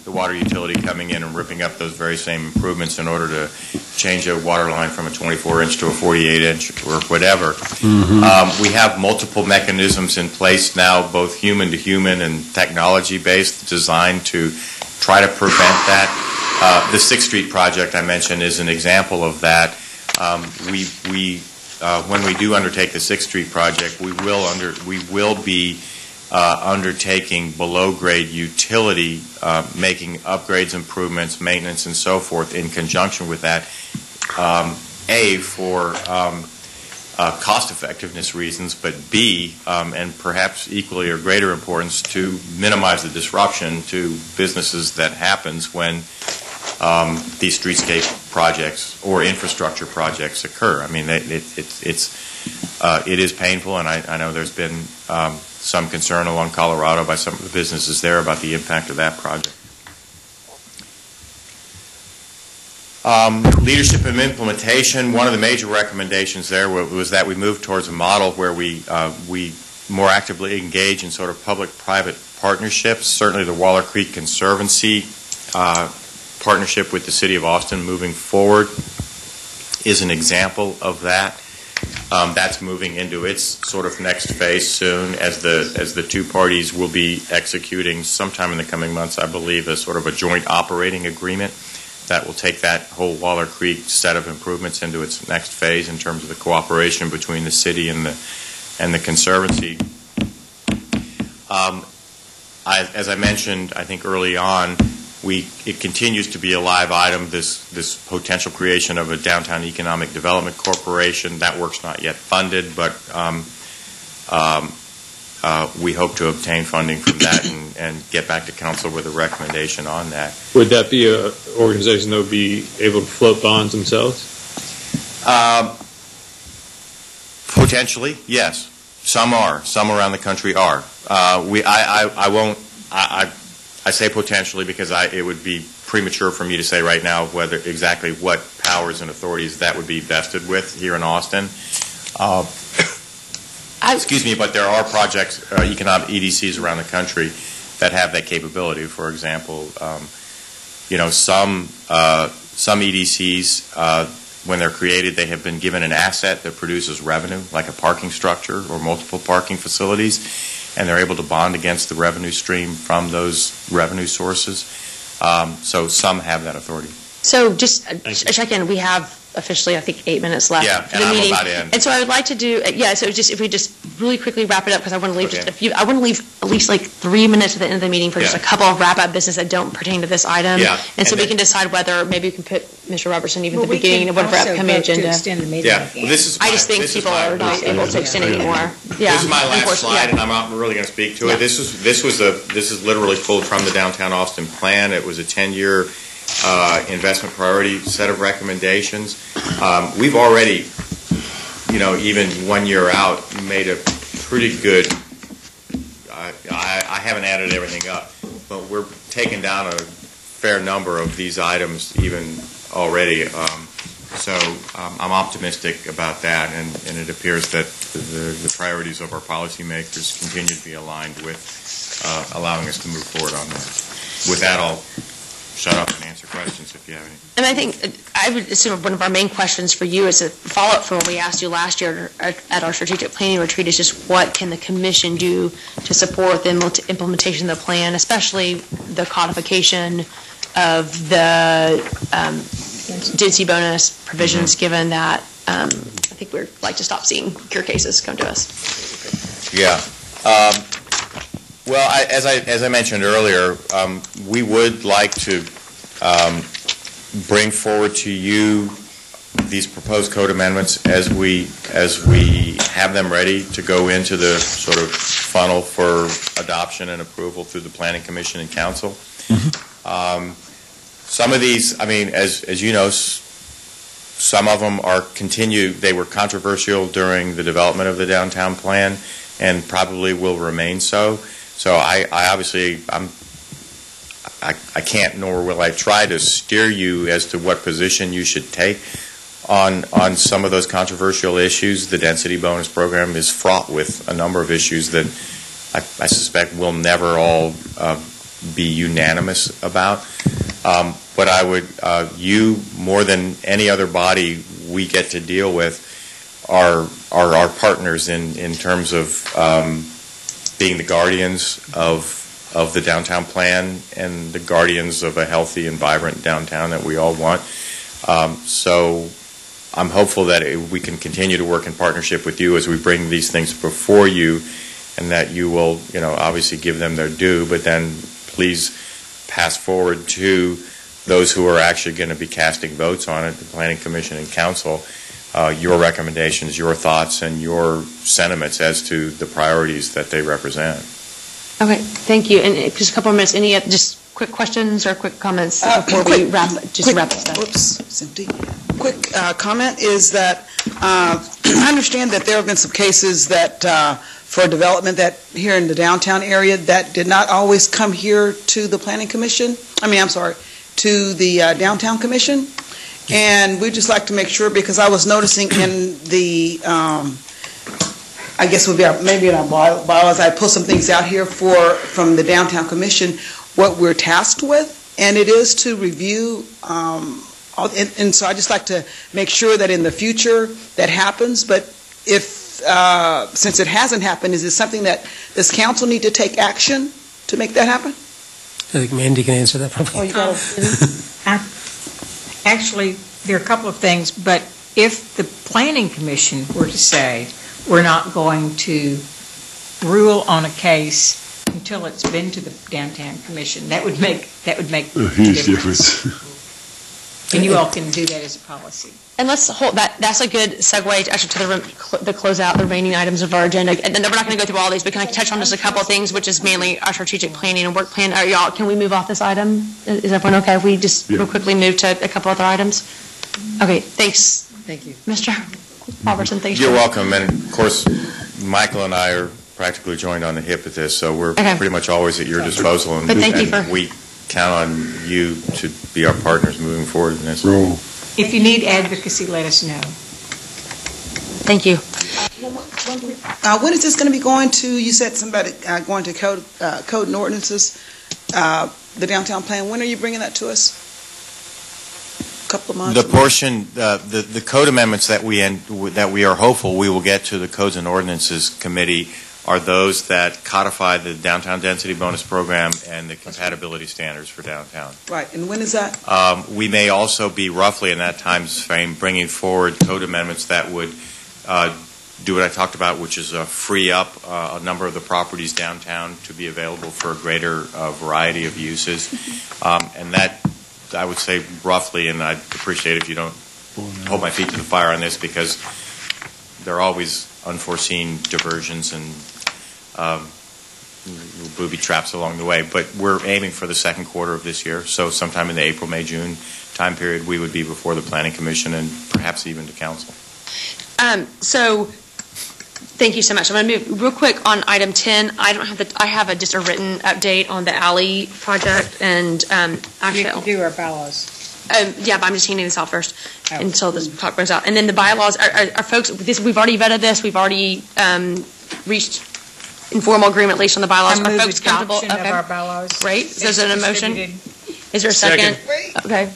the water utility coming in and ripping up those very same improvements in order to change a water line from a 24-inch to a 48-inch or whatever. We have multiple mechanisms in place now, both human to human and technology-based, designed to try to prevent that. The 6th Street project I mentioned is an example of that. When we do undertake the 6th Street project, we will be undertaking below-grade utility, making upgrades, improvements, maintenance, and so forth in conjunction with that, for cost-effectiveness reasons, but B, and perhaps equally or greater importance, to minimize the disruption to businesses that happens when these streetscape projects or infrastructure projects occur. I mean, it is painful, and I know there's been some concern along Colorado by some of the businesses there about the impact of that project. Leadership and implementation, one of the major recommendations there was that we move towards a model where we more actively engage in sort of public-private partnerships. Certainly the Waller Creek Conservancy partnership with the City of Austin moving forward is an example of that. That's moving into its sort of next phase soon, as the two parties will be executing sometime in the coming months, I believe, a sort of a joint operating agreement that will take that whole Waller Creek set of improvements into its next phase in terms of the cooperation between the city and the Conservancy. As I mentioned, I think early on, it continues to be a live item, this potential creation of a downtown economic development corporation. That work's not yet funded, but we hope to obtain funding from that and get back to council with a recommendation on that. Would that be an organization that would be able to float bonds themselves? Potentially, yes. Some are. Some around the country are. I say potentially because it would be premature for me to say right now exactly what powers and authorities that would be vested with here in Austin. Excuse me, but there are projects, economic EDCs around the country that have that capability. For example, some EDCs, when they're created, they have been given an asset that produces revenue, like a parking structure or multiple parking facilities, and they're able to bond against the revenue stream from those revenue sources. So some have that authority. So just a check-in. We have officially, I think, 8 minutes left for the meeting. I'm about in. And so I would like to do, so just if we just really quickly wrap it up, because I want to leave I want to leave at least like 3 minutes at the end of the meeting for just a couple of wrap-up business that don't pertain to this item. Yeah. And so we can decide whether maybe we can put Mr. Robertson even at the beginning of one of our upcoming agenda. Well, I just think people are not able to extend anymore. Yeah. This is my last slide, and I'm not really going to speak to it. This is literally pulled from the Downtown Austin Plan. It was a 10-year investment priority set of recommendations. We've already, even 1 year out, made a pretty good, I haven't added everything up, but we're taking down a fair number of these items even already. So I'm optimistic about that, and it appears that the priorities of our policymakers continue to be aligned with allowing us to move forward on that. With that, I'll shut up and answer questions if you have any. And I think I would assume one of our main questions for you is a follow-up from what we asked you last year at our strategic planning retreat is just what can the commission do to support the implementation of the plan, especially the codification of the density bonus provisions, given that I think we'd like to stop seeing cure cases come to us. Yeah. Well, as I mentioned earlier, we would like to bring forward to you these proposed code amendments as we have them ready to go into the sort of funnel for adoption and approval through the Planning Commission and Council. Some of these, I mean, as you know, some of them are continued. They were controversial during the development of the downtown plan and probably will remain so. So I obviously, I can't nor will I try to steer you as to what position you should take on some of those controversial issues. The density bonus program is fraught with a number of issues that I suspect will never all be unanimous about. But I would, you more than any other body we get to deal with are our partners in terms of being the guardians of the downtown plan and the guardians of a healthy and vibrant downtown that we all want. So I'm hopeful that we can continue to work in partnership with you as we bring these things before you, and that you will, obviously give them their due, but then please pass forward to those who are actually going to be casting votes on it, the Planning Commission and Council, your recommendations, your thoughts, and your sentiments as to the priorities that they represent. Okay, thank you. And just a couple of minutes, any just quick questions or quick comments before we wrap this up? Oops, it's empty. Quick comment is that I understand that there have been some cases that for development that here in the downtown area that did not always come here to the Planning Commission. To the Downtown Commission. And we'd just like to make sure, because I was noticing in the, I guess would be maybe in our bylaws, I pulled some things out here from the Downtown Commission, what we're tasked with, and it is to review, and so I just like to make sure that in the future that happens. But if, since it hasn't happened, is it something that this council need to take action to make that happen? I think Mandy can answer that probably. Actually, there are a couple of things, but if the Planning Commission were to say, we're not going to rule on a case until it's been to the Downtown Commission, that would make a huge difference. And you all can do that as a policy. And let's hold that. That's a good segue actually to the close out the remaining items of our agenda. And then we're not going to go through all these, but can I touch on just a couple of things, which is mainly our strategic planning and work plan? Y'all, can we move off this item? Is everyone okay if we just real quickly move to a couple other items? Okay, thanks. Thank you. Mr. Robertson, thanks. You're welcome. And of course, Michael and I are practically joined on the hip at this, so we're pretty much always at your disposal. And, but thank you for... we count on you to be our partners moving forward in this. If you need advocacy, let us know. Thank you. When is this going to be going to, you said somebody going to code and ordinances, the downtown plan. When are you bringing that to us? A couple of months? The portion, the code amendments that we are hopeful we will get to the Codes and Ordinances Committee are those that codify the downtown density bonus program and the compatibility standards for downtown. Right, and when is that? We may also be roughly in that time frame bringing forward code amendments that would do what I talked about, which is free up a number of the properties downtown to be available for a greater variety of uses. And that, I would say roughly, and I'd appreciate if you don't hold my feet to the fire on this, because there are always unforeseen diversions and booby traps along the way, but we're aiming for the second quarter of this year, so sometime in the April, May, June time period we would be before the Planning Commission and perhaps even to Council. So thank you so much. I'm going to move real quick on item 10. I have just a written update on the alley project, and actually we have to do our bylaws. Yeah, but I'm just handing this out first until this talk goes out. And then the bylaws, are folks, we've already vetted this, we've already reached informal agreement, at least on the bylaws. Are folks comfortable? Okay. Of our bylaws. Great. So there's an motion. Is there a second? Okay.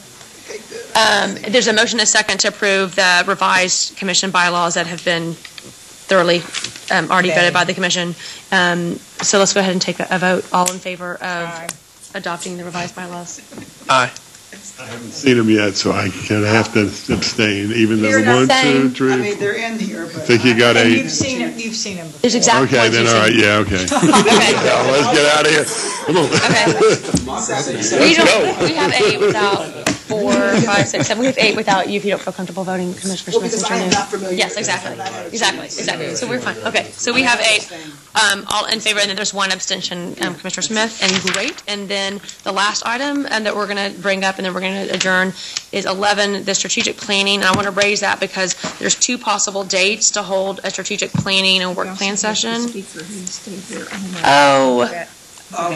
There's a motion and a second to approve the revised commission bylaws that have been thoroughly already vetted by the commission. So let's go ahead and take a vote. All in favor of adopting the revised bylaws? Aye. I haven't seen them yet, so I kind of have to abstain, even though the 1, 2, 3. I mean, they're in here, but I think you got 8. You've seen them before. There's exactly okay, then all right, yeah, okay. Now, let's get out of here. Come on. Okay. We have 8 without 4, 5, 6, 7. We have 8 without you if you don't feel comfortable voting, Commissioner Smith. Because I am not familiar. Yes, exactly. So we're fine. Okay, so we have 8 all in favor, and then there's 1 abstention, Commissioner Smith, and great. And then the last item that we're going to bring up, and then we're going to adjourn, is 11, the strategic planning. And I want to raise that because there's 2 possible dates to hold a strategic planning and work plan session. We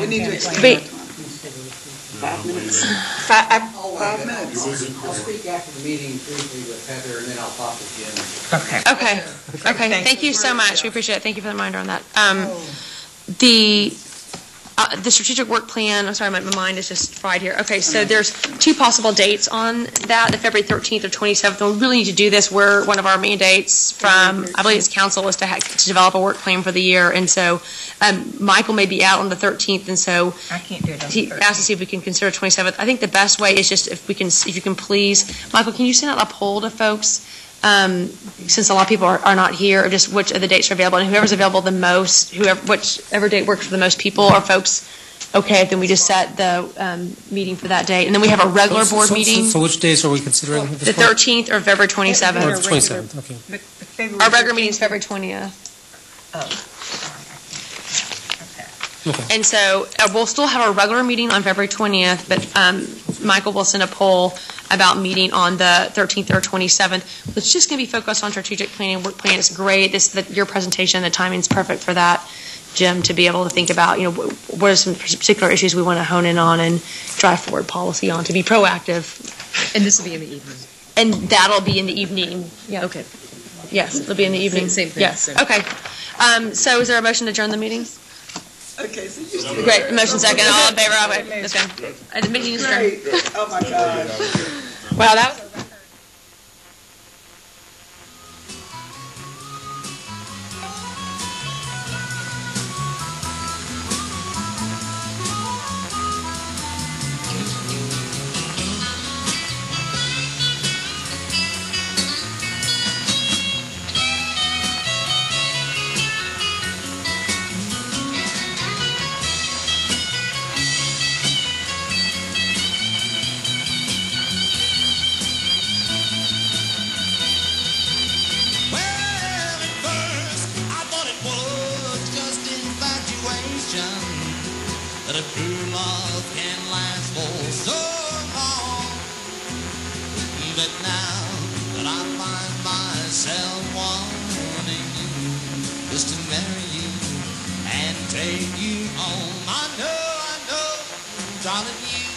need to extend 5 minutes. 5 minutes. I'll speak after the meeting briefly with Heather, and then I'll talk with Jim. Okay. Thank you so much. We appreciate it. Thank you for the reminder on that. The strategic work plan, I'm sorry, my mind is just fried here. Okay, so there's two possible dates on that, the February 13th or 27th. And we really need to do this. One of our mandates from, I believe it's council, is to develop a work plan for the year. And so Michael may be out on the 13th, and so I can't do it on the he asked to see if we can consider 27th. I think the best way is just if you can please, Michael, can you send out a poll to folks? Since a lot of people are not here, or just which of the dates are available, and whoever's available the most, whichever date works for the most people, or folks, okay, then we just set the meeting for that date, and then we have a regular board meeting. So which days are we considering? at this The point? 13th or February 27th. Or the 27th, okay. Our regular meeting is February 20th. Okay. And so we'll still have a regular meeting on February 20th, but Michael will send a poll about meeting on the 13th or 27th. It's just going to be focused on strategic planning, work plan. It's great. Your presentation, the timing's perfect for that, Jim, to be able to think about, what are some particular issues we want to hone in on and drive forward policy on, to be proactive. And this will be in the evening? And that'll be in the evening. Yeah. Okay. Yes, it'll be in the evening. Same thing. Yes. Same. Okay. So is there a motion to adjourn the meeting? Okay, so you Great. Motion second. All in favor? Okay. Let's go. The meeting is adjourned. Great. Oh, my God. Wow, that was a record. That a true love can last for so long. But now that I find myself wanting you, just to marry you and take you home, I know, darling, you